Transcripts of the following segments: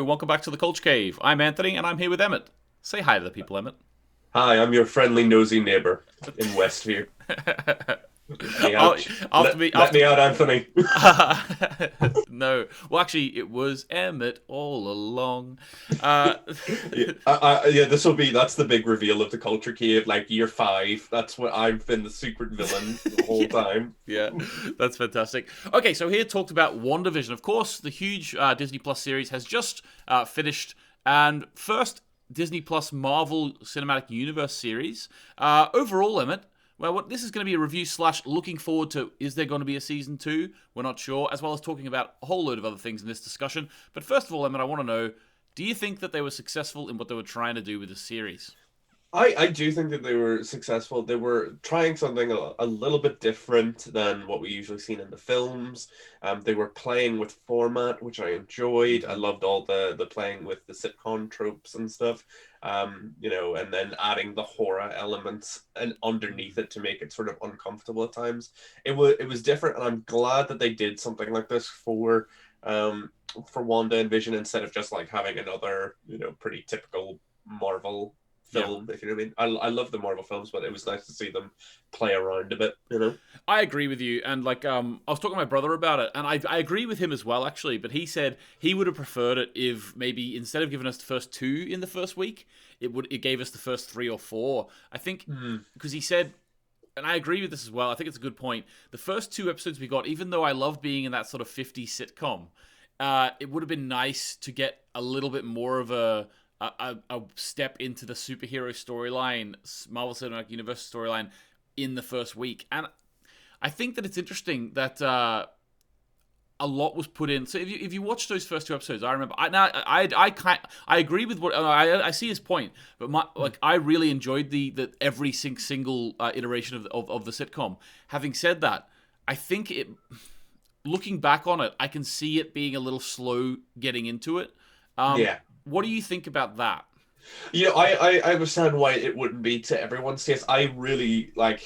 Hello, welcome back to the Culture Cave. I'm Anthony, and I'm here with Emmett. Say hi to the people, Emmett. Hi, I'm your friendly nosy neighbor in Westview. Let me Oh, out. after Let, me, let me out, Anthony. no. Well, actually, it was Emmett all along. Uh, Yeah, that's the big reveal of the culture cave, like year five. That's what I've been the secret villain the whole yeah, time. yeah, that's fantastic. Okay, so here talked about WandaVision. Of course, the huge Disney Plus series has just finished, and first Disney Plus Marvel Cinematic Universe series. Overall, Emmett, well, this is going to be a review slash looking forward to. Is there going to be a season two? We're not sure, as well as talking about a whole load of other things in this discussion. But first of all, Emmett, I want to know: do you think that they were successful in what they were trying to do with the series? I do think that they were successful. They were trying something a little bit different than what we usually seen in the films. They were playing with format, which I enjoyed. I Mm-hmm. loved all the playing with the sitcom tropes and stuff. And then adding the horror elements and underneath it to make it sort of uncomfortable at times. It was different, and I'm glad that they did something like this for Wanda and Vision instead of just like having another pretty typical Marvel Yeah. film, if you know what I mean. I love the Marvel films, but it was nice to see them play around a bit. I agree with you, and I was talking to my brother about it, and I agree with him as well, actually. But he said he would have preferred it if maybe instead of giving us the first two in the first week, it gave us the first three or four. I think Mm, because he said, and I agree with this as well. I think it's a good point. The first two episodes we got, even though I love being in that sort of 50s sitcom, it would have been nice to get a little bit more of a step into the superhero storyline, Marvel Cinematic Universe storyline in the first week. And I think that it's interesting that a lot was put in. So if you watch those first two episodes, I remember I agree with what I see his point, but mm. I really enjoyed the every single iteration of the sitcom. Having said that, I think it looking back on it, I can see it being a little slow getting into it. Um, Yeah. what do you think about that? I understand why it wouldn't be to everyone's taste. I really like.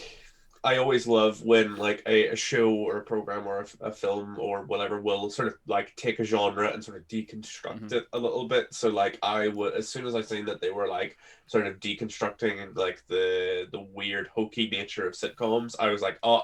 I always love when like a show or a program or a film or whatever will sort of like take a genre and sort of deconstruct Mm-hmm. it a little bit. So like I would, as soon as I seen that they were like sort of deconstructing like the weird hokey nature of sitcoms, I was like, oh,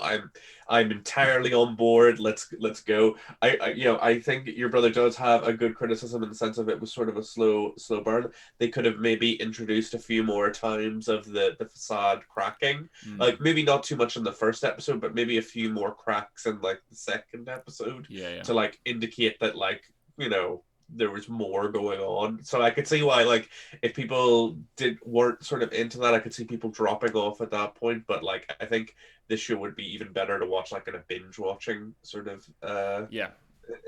I'm entirely on board. Let's go. I think your brother does have a good criticism in the sense of it was sort of a slow burn. They could have maybe introduced a few more times of the facade cracking, Mm. like maybe not too much in the first episode, but maybe a few more cracks in like the second episode Yeah, yeah. to like indicate that like there was more going on. So I could see why like if people did weren't sort of into that, I could see people dropping off at that point. But like I think this show would be even better to watch like in a binge watching sort of Yeah.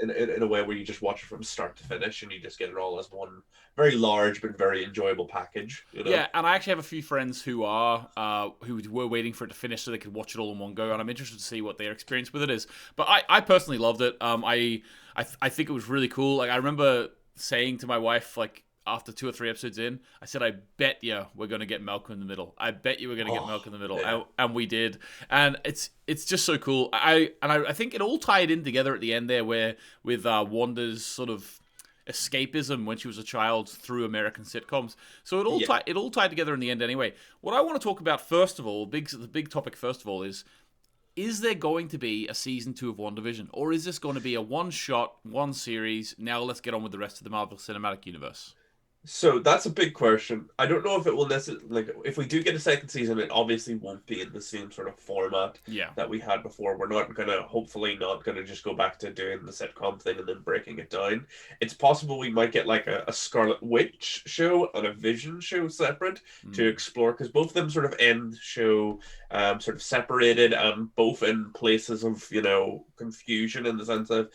in a way where you just watch it from start to finish and you just get it all as one very large but very enjoyable package. Yeah, and I actually have a few friends who were waiting for it to finish so they could watch it all in one go, and I'm interested to see what their experience with it is. But I personally loved it. I think it was really cool. Like I remember saying to my wife, like after two or three episodes in, I said, "I bet you we're going to get Malcolm in the Middle. I bet you we're going to get Oh, Malcolm in the Middle," yeah. and we did. And it's just so cool. I think it all tied in together at the end there, where with Wanda's sort of escapism when she was a child through American sitcoms. So Yeah. it all tied together in the end anyway. What I want to talk about first of all, the big topic first of all is there going to be a season 2 of WandaVision, or is this going to be a one shot, one series? Now let's get on with the rest of the Marvel Cinematic Universe. So that's a big question. I don't know if it will necessarily, like, if we do get a second season, it obviously won't be in the same sort of format Yeah. that we had before. We're not gonna, hopefully, not gonna just go back to doing the sitcom thing and then breaking it down. It's possible we might get like a Scarlet Witch show and a Vision show separate to Mm. explore because both of them sort of end show sort of separated and both in places of confusion in the sense of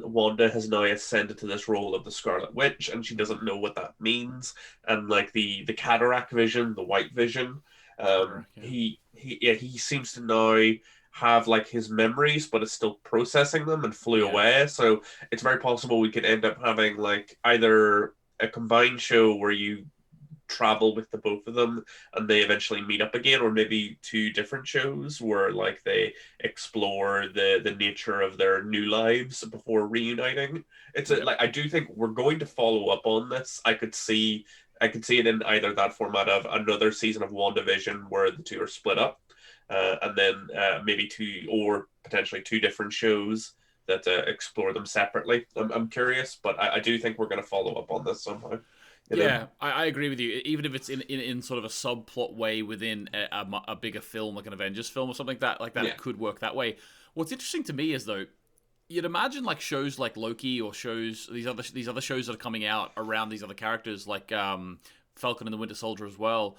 Wanda has now ascended to this role of the Scarlet Witch, and she doesn't know what that means. And like the cataract vision, the white vision, Cataract, yeah. he seems to now have like his memories, but is still processing them and flew Yeah. away. So it's very possible we could end up having like either a combined show where you travel with the both of them and they eventually meet up again, or maybe two different shows where like they explore the nature of their new lives before reuniting. Yep. Like I do think we're going to follow up on this. I could see it in either that format of another season of WandaVision where the two are split up, and then maybe two or potentially two different shows that explore them separately. I'm curious, but I do think we're going to follow up on this somehow. You know? Yeah, I agree with you. Even if it's in sort of a subplot way within a bigger film, like an Avengers film or something like that, Yeah. it could work that way. What's interesting to me is though, you'd imagine like shows like Loki or shows these other shows that are coming out around these other characters like Falcon and the Winter Soldier as well.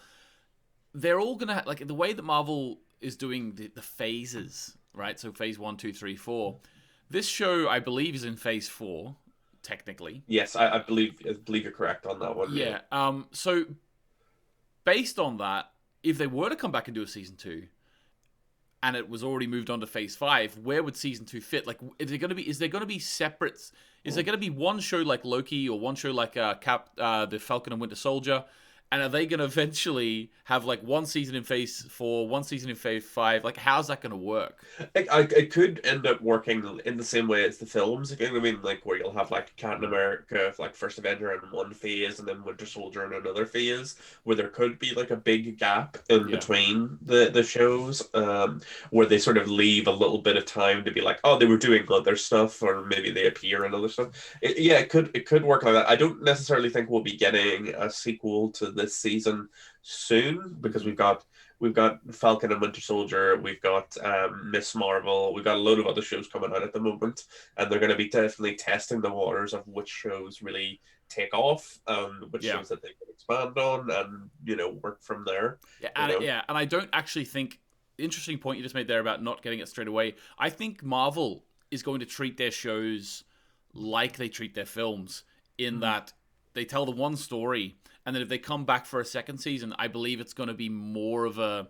They're all gonna like the way that Marvel is doing the phases, right? So phase 1, 2, 3, 4. This show, I believe, is in phase 4, technically. Yes, I believe you're correct on that one. Yeah. Yeah. So based on that, if they were to come back and do a season 2, and it was already moved on to phase 5, where would season 2 fit? Like, is there gonna be separate? Is there gonna be one show like Loki or one show like the Falcon and Winter Soldier? And are they going to eventually have like one season in phase 4, one season in phase 5? Like, how's that going to work? It could end up working in the same way as the films, if you know what I mean, like where you'll have like Captain America, like First Avenger in one phase, and then Winter Soldier in another phase, where there could be like a big gap in Yeah. between the shows, where they sort of leave a little bit of time to be like, oh, they were doing other stuff, or maybe they appear in other stuff. It could work like that. I don't necessarily think we'll be getting a sequel to this season soon because we've got Falcon and Winter Soldier, we've got Miss Marvel, we've got a load of other shows coming out at the moment, and they're going to be definitely testing the waters of which shows really take off, which shows that they can expand on, and work from there. And I don't actually think. Interesting point you just made there about not getting it straight away. I think Marvel is going to treat their shows like they treat their films, in that they tell the one story, and then if they come back for a second season, I believe it's going to be more of a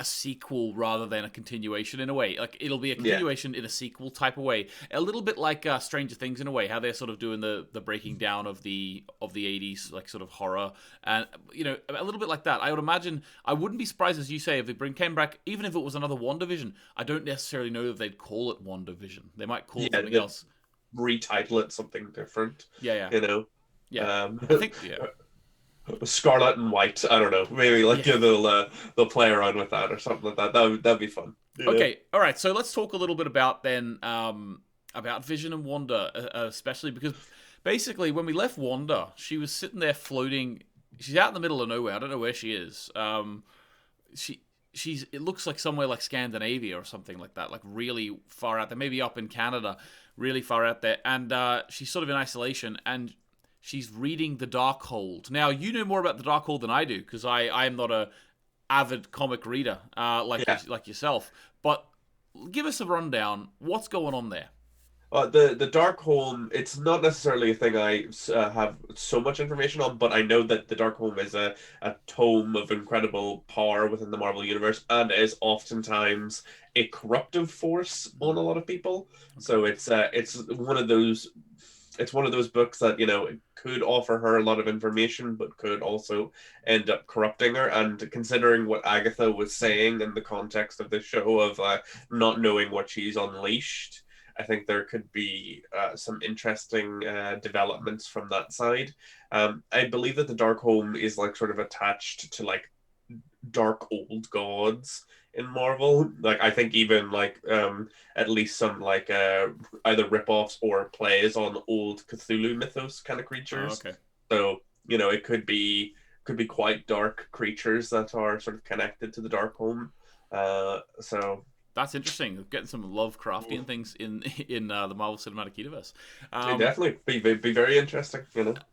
sequel rather than a continuation in a way. Like, it'll be a continuation in a sequel type of way. A little bit like Stranger Things in a way, how they're sort of doing the breaking down of the 80s, like sort of horror. And, a little bit like that. I would imagine, I wouldn't be surprised, as you say, if they came back, even if it was another WandaVision. I don't necessarily know if they'd call it WandaVision. They might call it something else. Retitle it something different. Yeah. Yeah. I think, Scarlet and White. I don't know. Maybe they'll play around with that or something like that. That'd be fun. Okay, all right. So let's talk a little bit about then about Vision and Wanda, especially because basically when we left Wanda, she was sitting there floating. She's out in the middle of nowhere. I don't know where she is. She's. It looks like somewhere like Scandinavia or something like that, like really far out there. Maybe up in Canada, really far out there. And she's sort of in isolation and she's reading The Darkhold. Now, you know more about The Darkhold than I do, because I am not a avid comic reader like yourself. But give us a rundown. What's going on there? The Darkhold, it's not necessarily a thing I have so much information on, but I know that the Darkhold is a tome of incredible power within the Marvel Universe and is oftentimes a corruptive force on a lot of people. Okay. So it's one of those books that could offer her a lot of information, but could also end up corrupting her. And considering what Agatha was saying in the context of the show of not knowing what she's unleashed, I think there could be some interesting developments from that side. I believe that the Darkhold is like sort of attached to like dark old gods in Marvel. Like I think even like at least some like either rip-offs or plays on old Cthulhu mythos kind of creatures. Oh, okay. So it could be quite dark creatures that are sort of connected to the Darkhold. So that's interesting. Getting some Lovecraftian things in the Marvel Cinematic Universe. Definitely be very interesting.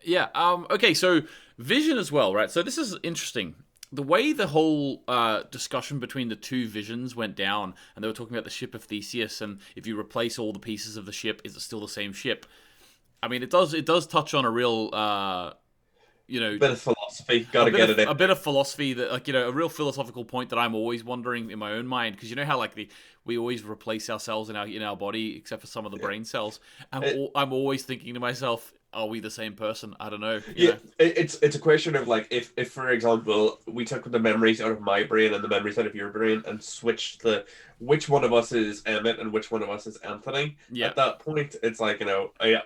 Yeah. Okay. So Vision as well, right? So this is interesting. The way the whole discussion between the two Visions went down, and they were talking about the ship of Theseus, and if you replace all the pieces of the ship, is it still the same ship? I mean, it does touch on a real, a bit of philosophy. Got to get it in. A bit of philosophy that, like, a real philosophical point that I'm always wondering in my own mind, because you know how like we always replace ourselves in our body, except for some of the brain cells. I'm always thinking to myself, are we the same person? I don't know. You Yeah, know. it's a question of like if for example we took the memories out of my brain and the memories out of your brain and switched the which one of us is Emmett and which one of us is Anthony. Yeah. At that point, it's like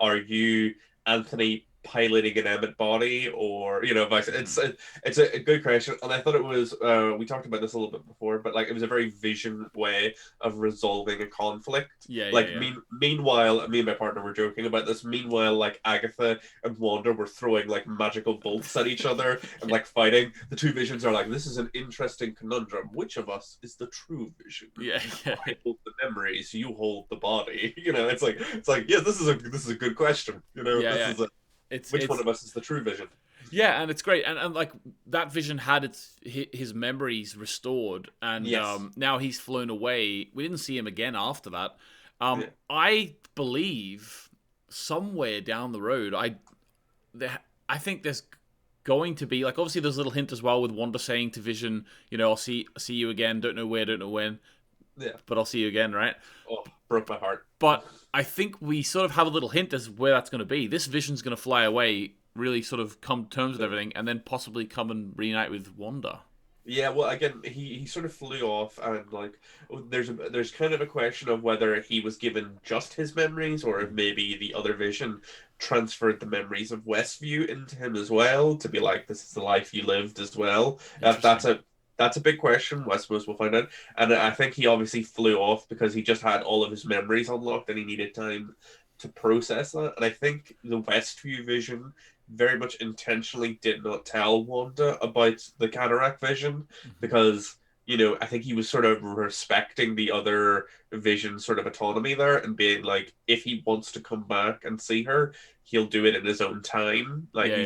are you Anthony piloting an Emmett body or vice? Mhm. It's a good question, and I thought it was we talked about this a little bit before, but like it was a very Vision way of resolving a conflict. Yeah, yeah, Like yeah. meanwhile, me and my partner were joking about this. Meanwhile, like Agatha and Wanda were throwing like magical bolts at each other and Yeah, like fighting. The two Visions are like, this is an interesting conundrum. Which of us is the true Vision? yeah, yeah, I hold the memories, you hold the body. It's like yeah, this is a good question. yeah, This yeah. is a which one It's of us is the true Vision? yeah, and it's great, and like that Vision had his memories restored, and Yes. now he's flown away. We didn't see him again after that. Yeah. I believe somewhere down the road, I think there's going to be like obviously there's a little hint as well with Wanda saying to Vision, I'll see you again. Don't know where, don't know when, Yeah. but I'll see you again, right? Oh, broke my heart. But I think we sort of have a little hint as where that's going to be. This Vision's going to fly away, really sort of come to terms with everything, and then possibly come and reunite with Wanda. Yeah, well, again, he sort of flew off, and like, there's kind of a question of whether he was given just his memories, or if maybe the other Vision transferred the memories of Westview into him as well, to be like, this is the life you lived as well. That's Interesting. a big question. I suppose we'll find out. And I think he obviously flew off because he just had all of his memories unlocked, and he needed time to process that. And I think the Westview Vision very much intentionally did not tell Wanda about the cataract vision Mhm. because I think he was sort of respecting the other Vision sort of autonomy there and being like, if he wants to come back and see her, he'll do it in his own time. Like Yeah,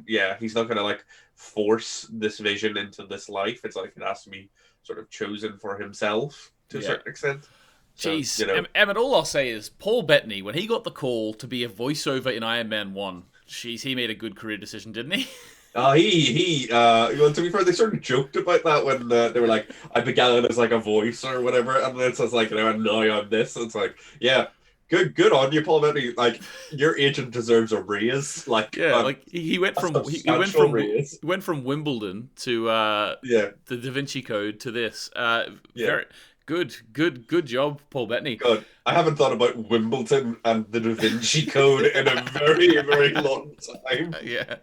yeah, he's not gonna like force this Vision into this life. It's like it has to be sort of chosen for himself to a yeah. certain extent. So, Jeez, Emmett. All I'll say is Paul Bettany, when he got the call to be a voiceover in Iron Man 1, jeez, he made a good career decision, didn't he? to be fair, they sort of joked about that when they were like, I began as like a voice or whatever, and then it says like, and now I'm this. It's like, yeah, good on you, Paul Bettany. Like, your agent deserves a raise, like Yeah, like he went a from substantial raise. he went from Wimbledon to Yeah, the Da Vinci Code to this. yeah. Very good job, Paul Bettany. God, I haven't thought about Wimbledon and the Da Vinci Code in a very, very long time. Yeah,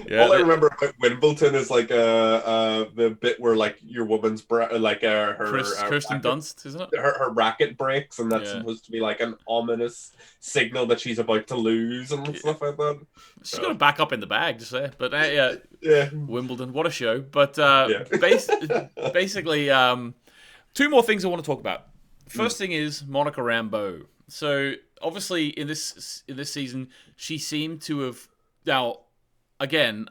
yeah. All I remember about Wimbledon is like the bit where like your woman's like her Kirsten racket, Dunst, isn't it? her racket breaks, and that's Yeah, supposed to be like an ominous signal that she's about to lose and stuff like that. she's got a backup in the bag, to say. But yeah, Yeah, Wimbledon, what a show! But yeah. basically, two more things I want to talk about. First thing is Monica Rambeau. So obviously in this season, she seemed to have now again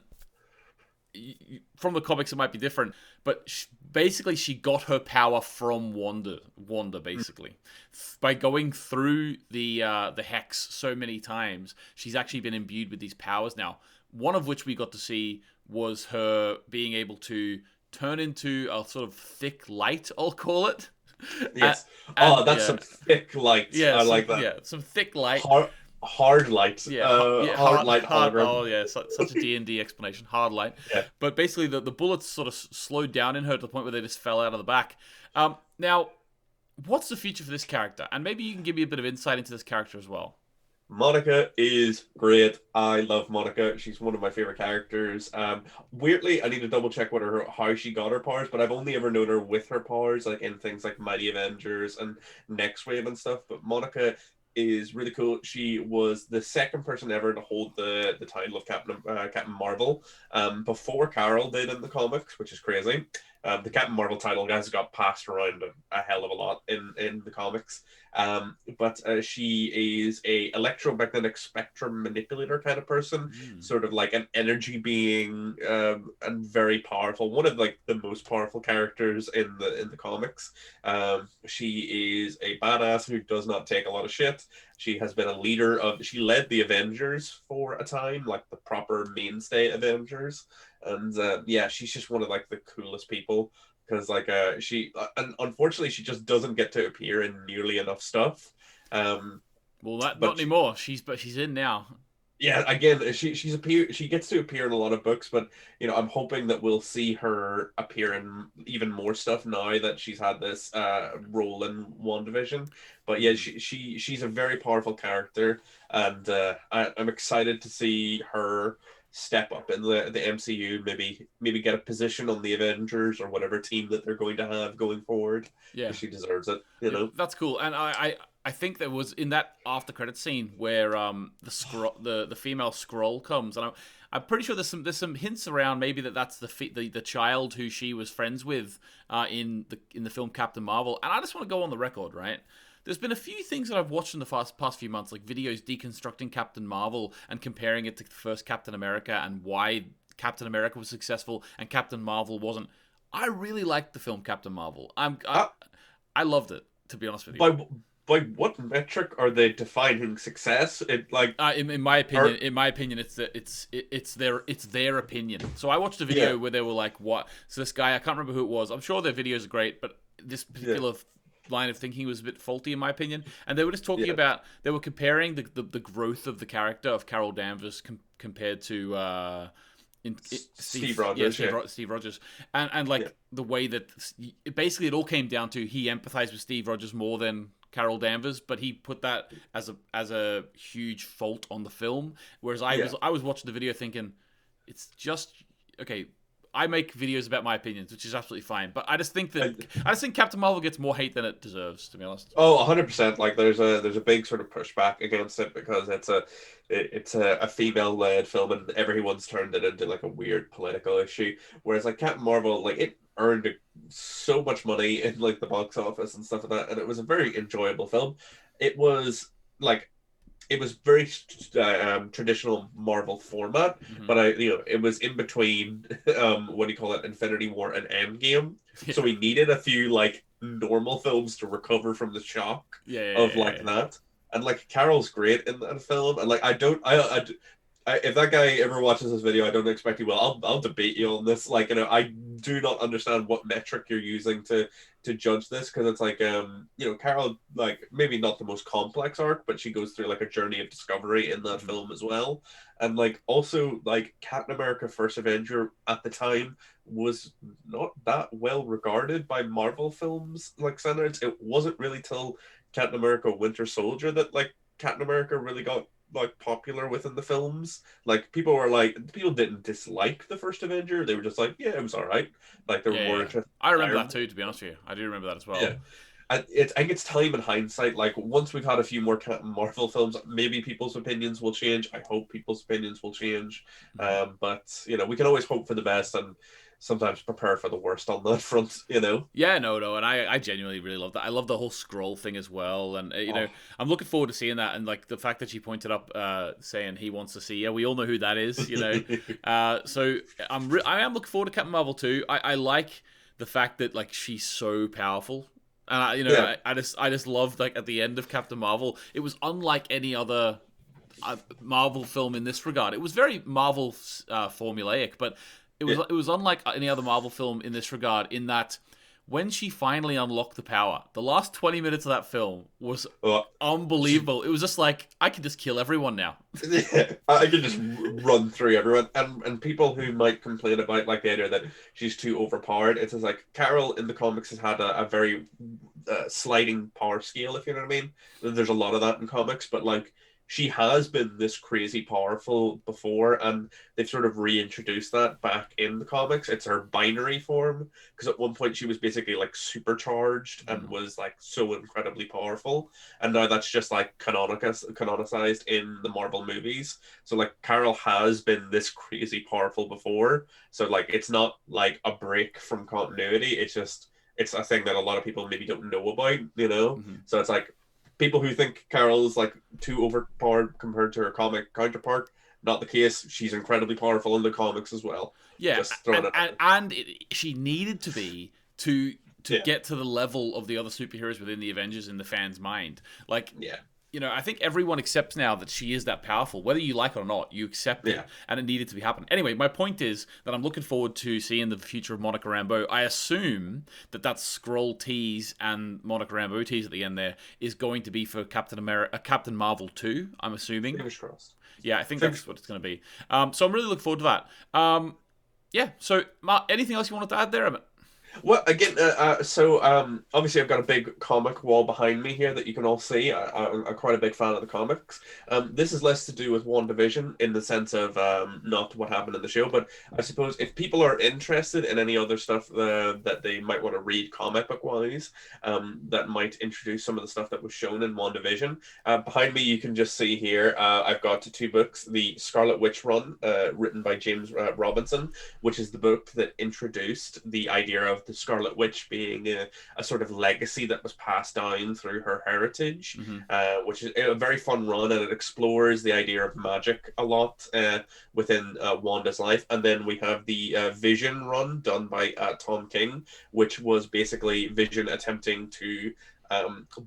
from the comics it might be different, but basically she got her power from Wanda. Wanda basically by going through the hex so many times, she's actually been imbued with these powers now. One of which we got to see was her being able to turn into a sort of thick light, I'll call it. Yes. And That's some thick light. I like that. Yeah, some thick light. Hard light. Yeah, Hard light hologram. Oh yeah, such a D&D explanation. Hard light. Yeah. But basically, the bullets sort of slowed down in her to the point where they just fell out of the back. Now, what's the future for this character? And maybe you can give me a bit of insight into this character as well. Monica is great. I love Monica. She's one of my favorite characters. Weirdly, I need to double check how she got her powers, but I've only ever known her with her powers, like in things like Mighty Avengers and Next Wave and stuff. But Monica is really cool. She was the second person ever to hold the title of Captain Marvel, before Carol did in the comics, which is crazy. The Captain Marvel title has got passed around a hell of a lot in the comics. But she is a electromagnetic spectrum manipulator kind of person, sort of like an energy being, and very powerful. One of like the most powerful characters in the comics. She is a badass who does not take a lot of shit. She has been a leader she led the Avengers for a time, like the proper mainstay Avengers. And yeah, she's just one of like the coolest people because like and unfortunately she just doesn't get to appear in nearly enough stuff. Well, not But anymore. She's in now. Yeah, again, she gets to appear in a lot of books, but I'm hoping that we'll see her appear in even more stuff now that she's had this role in WandaVision. But yeah, Mm. she's a very powerful character, and I'm excited to see her step up in the MCU. Maybe get a position on the Avengers or whatever team that they're going to have going forward, Yeah. because she deserves it. Yeah, that's cool. And I think there was in that after credit scene where the female scroll comes, and I'm pretty sure there's some hints around maybe that's the child who she was friends with in the film Captain Marvel. And I just want to go on the record, right? There's been a few things that I've watched in the past few months, like videos deconstructing Captain Marvel and comparing it to the first Captain America and why Captain America was successful and Captain Marvel wasn't. I really liked the film Captain Marvel. I loved it, to be honest with you. By by what metric are they defining success? It like In my opinion, are it's their opinion. So I watched a yeah, video where they were like, "What?" So this guy, I can't remember who it was. I'm sure their videos are great, but this yeah, particular line of thinking was a bit faulty in my opinion. And they were just talking yeah, about they were comparing the growth of the character of Carol Danvers compared to Steve Rogers, yeah, Steve Rogers, and yeah, like the way that basically it all came down to he empathized with Steve Rogers more than Carol Danvers, but he put that as a huge fault on the film. Whereas yeah. I was watching the video thinking it's just okay. I make videos about my opinions, which is absolutely fine. But I just think Captain Marvel gets more hate than it deserves, to be honest. Oh, 100%. Like there's a big sort of pushback against it because it's a female led film and everyone's turned it into like a weird political issue. Whereas like Captain Marvel, like it earned so much money in like the box office and stuff like that, and it was a very enjoyable film. It was like it was very traditional Marvel format, Hmm. but it was in between what do you call it, Infinity War and Endgame, so Yeah, we needed a few like normal films to recover from the shock yeah, yeah, of yeah, like yeah. that, and like Carol's great in that film, and like I don't if that guy ever watches this video, I don't expect he will. I'll debate you on this. Like, I do not understand what metric you're using to judge this, because it's like Carol, like maybe not the most complex arc, but she goes through like a journey of discovery in that Hmm. film as well. And like also like Captain America First Avenger at the time was not that well regarded by Marvel films like standards. It wasn't really till Captain America Winter Soldier that like Captain America really got like popular within the films. Like people didn't dislike the first Avenger. They were just like, yeah, it was all right. Like they were Yeah, more yeah. interested I in remember Iron that Man. too. To be honest with you, I do remember that as Yeah. well. I think it's time in hindsight. Like once we've had a few more Captain Marvel films, maybe people's opinions will change. I hope people's opinions will change. Mhm. But we can always hope for the best and sometimes prepare for the worst on that front. Yeah, no, and I genuinely really love that. I love the whole scroll thing as well, and Oh, I'm looking forward to seeing that. And like the fact that she pointed up, saying he wants to see. Yeah, we all know who that is. So I am looking forward to Captain Marvel too. I like the fact that like she's so powerful, and yeah, I just love like at the end of Captain Marvel, it was unlike any other Marvel film in this regard. It was very Marvel formulaic, but it yeah. was unlike any other Marvel film in this regard. In that, when she finally unlocked the power, the last 20 minutes of that film was Well, she's unbelievable. It was just like I can just kill everyone now. yeah, I can just run through everyone, and people who might complain about like the idea that she's too overpowered. It's just like Carol in the comics has had a very sliding power scale, if you know what I mean. There's a lot of that in comics, but like she has been this crazy powerful before, and they've sort of reintroduced that back in the comics. It's her binary form, because at one point she was basically like supercharged and Mhm. was like so incredibly powerful, and now that's just like canonicized in the Marvel movies. So like Carol has been this crazy powerful before, so like it's not like a break from continuity. It's a thing that a lot of people maybe don't know about. Mhm. So it's like people who think Carol is like too overpowered compared to her comic counterpart. Not the case. She's incredibly powerful in the comics as well. Yeah, Just throwing it out there. she needed to be to Yeah, get to the level of the other superheroes within the Avengers in the fans' mind. Like yeah, I think everyone accepts now that she is that powerful. Whether you like it or not, you accept it, Yeah. and it needed to be happening. Anyway, my point is that I'm looking forward to seeing the future of Monica Rambeau. I assume that Skrull tease and Monica Rambeau tease at the end there is going to be for Captain Marvel 2, I'm assuming. Fingers crossed. Yeah, I think Fingers. that's what it's going to be. So I'm really looking forward to that. Yeah, so Mark, anything else you wanted to add there, Emmett? Well, again, obviously I've got a big comic wall behind me here that you can all see. I'm quite a big fan of the comics. This is less to do with WandaVision in the sense of not what happened in the show, but I suppose if people are interested in any other stuff that they might want to read comic book wise, that might introduce some of the stuff that was shown in WandaVision. Behind me, you can just see here, I've got two books: the Scarlet Witch run, written by James Robinson, which is the book that introduced the idea of the Scarlet Witch being a sort of legacy that was passed down through her heritage, which is a very fun run, and it explores the idea of magic a lot within Wanda's life. And then we have the Vision run done by Tom King, which was basically Vision attempting to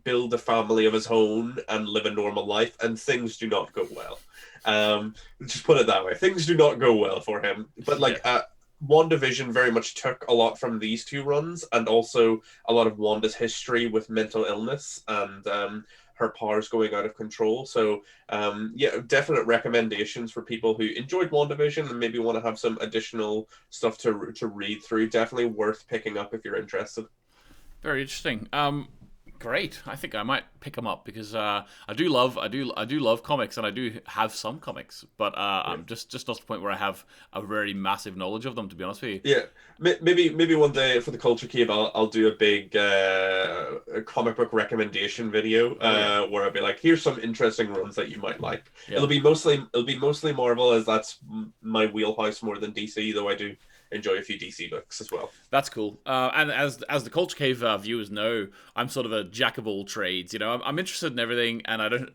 build a family of his own and live a normal life, and things do not go well. Just put it that way. Things do not go well for him. But WandaVision very much took a lot from these two runs, and also a lot of Wanda's history with mental illness and her powers going out of control. So, definite recommendations for people who enjoyed WandaVision and maybe want to have some additional stuff to read through. Definitely worth picking up if you're interested. Very interesting. Great. I think I might pick them up because I do love comics, and I do have some comics, but I'm just not to the point where I have a very massive knowledge of them, to be honest with you. Yeah, maybe one day for the Culture Cave, I'll do a big comic book recommendation video where I'll be like, here's some interesting runs that you might like. Yeah. It'll be mostly Marvel, as that's my wheelhouse more than DC, though I do enjoy a few DC books as well. That's cool. And as the Culture Cave viewers know, I'm sort of a jack of all trades. I'm interested in everything, and I don't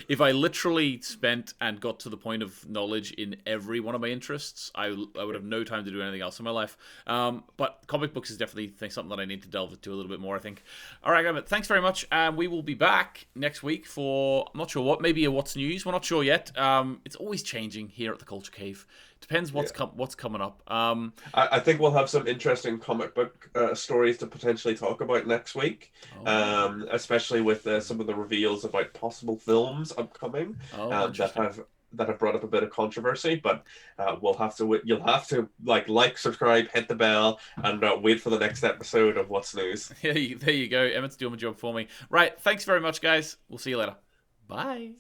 if I literally spent and got to the point of knowledge in every one of my interests, I would have no time to do anything else in my life. But comic books is definitely something that I need to delve into a little bit more, I think. All right, Emmett, thanks very much. We will be back next week for, I'm not sure what, maybe a What's News. We're not sure yet. It's always changing here at the Culture Cave. Depends what's coming up. I think we'll have some interesting comic book stories to potentially talk about next week, especially with some of the reveals about possible films upcoming that have brought up a bit of controversy. But we'll have to you'll have to subscribe, hit the bell, and wait for the next episode of What's News. There you go. Emmett's doing my job for me. Right. Thanks very much, guys. We'll see you later. Bye.